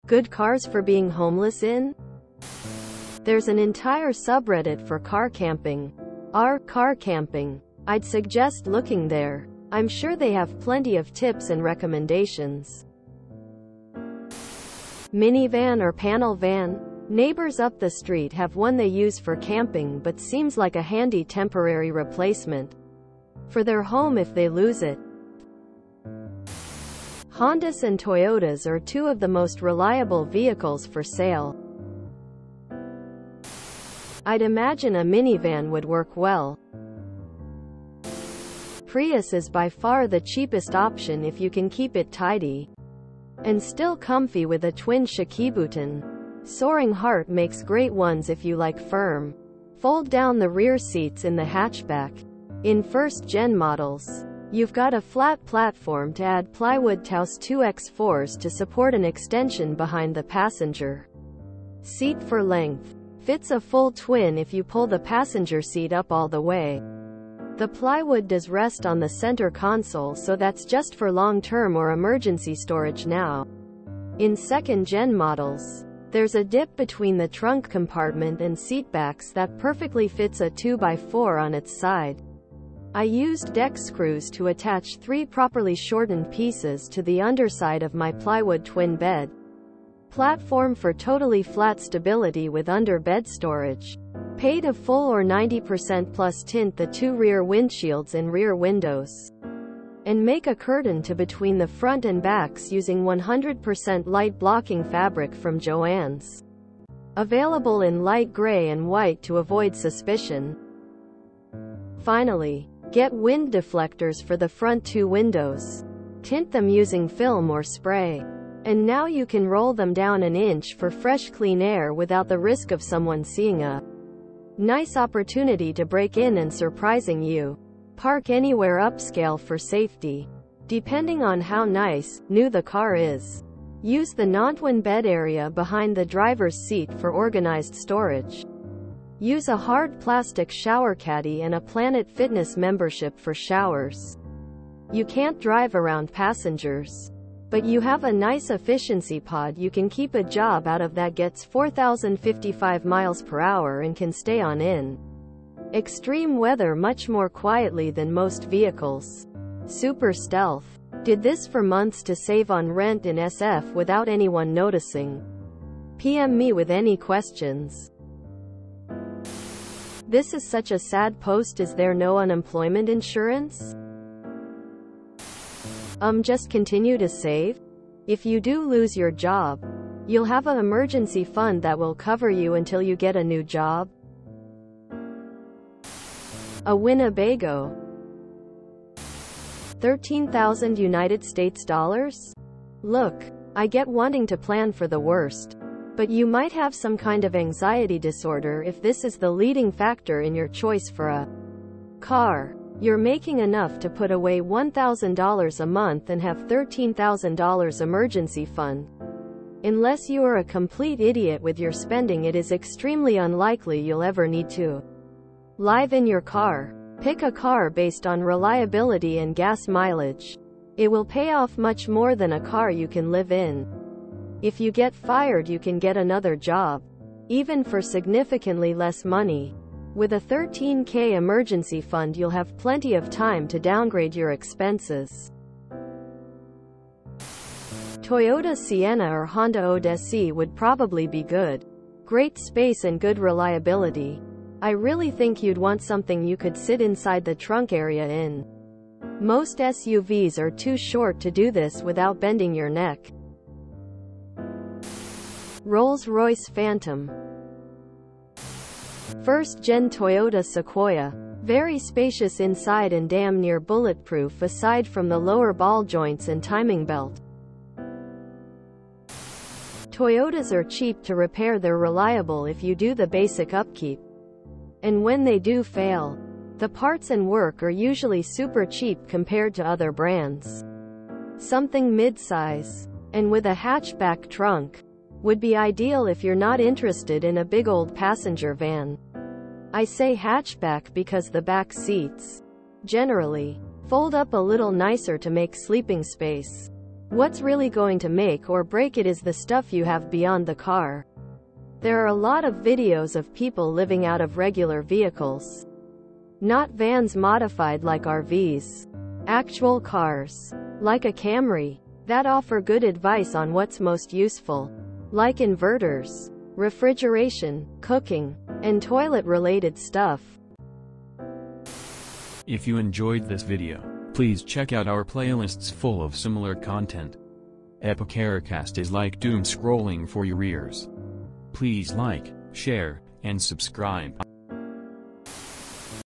Good cars for being homeless in? There's an entire subreddit for car camping. Car camping. I'd suggest looking there. I'm sure they have plenty of tips and recommendations. Minivan or panel van? Neighbors up the street have one they use for camping but seems like a handy temporary replacement for their home if they lose it. Hondas and Toyotas are two of the most reliable vehicles for sale. I'd imagine a minivan would work well. Prius is by far the cheapest option if you can keep it tidy and still comfy with a twin Shikibuten. Soaring Heart makes great ones if you like firm, fold down the rear seats in the hatchback. In first-gen models, you've got a flat platform to add plywood Taos 2x4s to support an extension behind the passenger seat for length. Fits a full twin if you pull the passenger seat up all the way. The plywood does rest on the center console, so that's just for long-term or emergency storage now. In second-gen models, there's a dip between the trunk compartment and seatbacks that perfectly fits a 2x4 on its side. I used deck screws to attach 3 properly shortened pieces to the underside of my plywood twin bed platform for totally flat stability with under-bed storage. Paid a full or 90% plus tint the 2 rear windshields and rear windows, and make a curtain to between the front and backs using 100% light blocking fabric from Joann's. Available in light gray and white to avoid suspicion. Finally, get wind deflectors for the front 2 windows. Tint them using film or spray. And now you can roll them down an inch for fresh clean air without the risk of someone seeing a nice opportunity to break in and surprising you. Park anywhere upscale for safety, depending on how nice, new the car is. Use the non-twin bed area behind the driver's seat for organized storage. Use a hard plastic shower caddy and a Planet Fitness membership for showers. You can't drive around passengers, but you have a nice efficiency pod you can keep a job out of that gets 4,055 miles per hour and can stay on in extreme weather much more quietly than most vehicles. Super stealth. Did this for months to save on rent in SF without anyone noticing. PM me with any questions. This is such a sad post. Is there no unemployment insurance? Just continue to save? If you do lose your job, you'll have an emergency fund that will cover you until you get a new job. A Winnebago. 13,000 United States dollars? Look, I get wanting to plan for the worst, but you might have some kind of anxiety disorder if this is the leading factor in your choice for a car. You're making enough to put away $1,000 a month and have $13,000 emergency fund. Unless you are a complete idiot with your spending, it is extremely unlikely you'll ever need to live in your car. Pick a car based on reliability and gas mileage. It will pay off much more than a car you can live in. If you get fired, you can get another job, even for significantly less money. With a $13,000 emergency fund, you'll have plenty of time to downgrade your expenses. Toyota Sienna or Honda Odyssey would probably be good. Great space and good reliability. I really think you'd want something you could sit inside the trunk area in. Most SUVs are too short to do this without bending your neck. Rolls-Royce Phantom. First-gen Toyota Sequoia. Very spacious inside and damn near bulletproof aside from the lower ball joints and timing belt. Toyotas are cheap to repair. They're reliable if you do the basic upkeep. And when they do fail, the parts and work are usually super cheap compared to other brands. Something mid-size, and with a hatchback trunk, would be ideal if you're not interested in a big old passenger van. I say hatchback because the back seats generally fold up a little nicer to make sleeping space. What's really going to make or break it is the stuff you have beyond the car. There are a lot of videos of people living out of regular vehicles. Not vans modified like RVs. Actual cars. Like a Camry. That offer good advice on what's most useful. Like inverters, refrigeration, cooking, and toilet-related stuff. If you enjoyed this video, please check out our playlists full of similar content. Epicaricast is like doom scrolling for your ears. Please like, share, and subscribe.